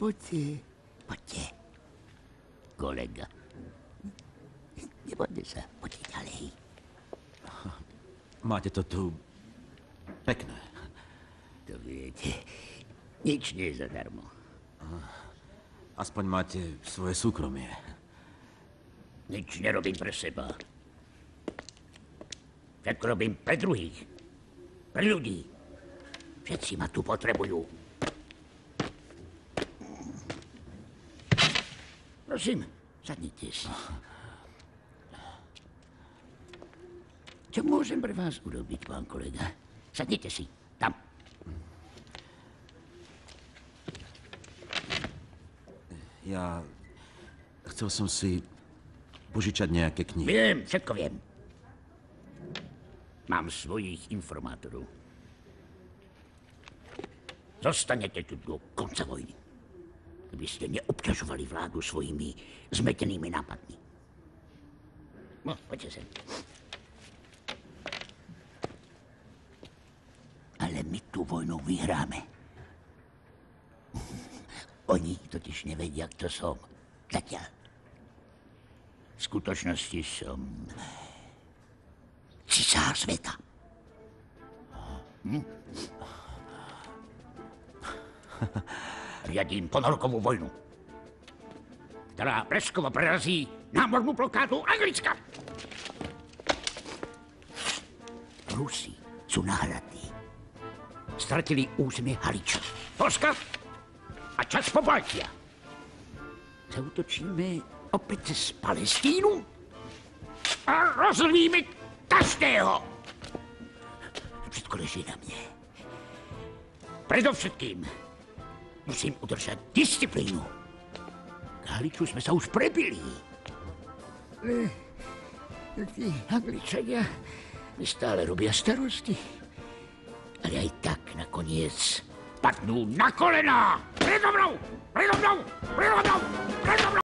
poďte. Poďte. Kolega. Nebojte sa, poďte ďalej. Máte to tu pekné. To viete, nič nie je zadarmo. Aspoň máte svoje súkromie. Nič nerobím pre seba. Všetko robím pre druhých. Pre ľudí. Všetci ma tu potrebujú. Prosím, sadnite si. Čo môžem pre vás urobiť, pán kolega? Sadnite si, tam. Ja chcel som si požičať nejaké knihy. Viem, všetko viem. Mám svojich informátorov. Zostanete tu do konca vojny, aby ste neobťažovali vládu svojimi zmetenými nápadmi. No, poďte sem. Ale my tú vojnu vyhráme. Oni totiž nevedia, kto som. Zatiaľ. V skutočnosti som cisár sveta. Riadím ponorkovú vojnu, ktorá bleskovo prerazí námornú blokádu Anglicka. Rusi sú nahradní. Stratili územie Haliča, Polska a časť Pobaltia. Zautočíme opäť cez Palestínu a rozlíme každého. Všetko leží na mne. Predovšetkým musím udržať disciplínu. K Haliču sme sa už prebili. Tí Angličania mi stále robia starosti. Ale aj tak nakoniec padnú na kolená! Predo mnou! Predo mnou! Predo mnou! Predo mnou!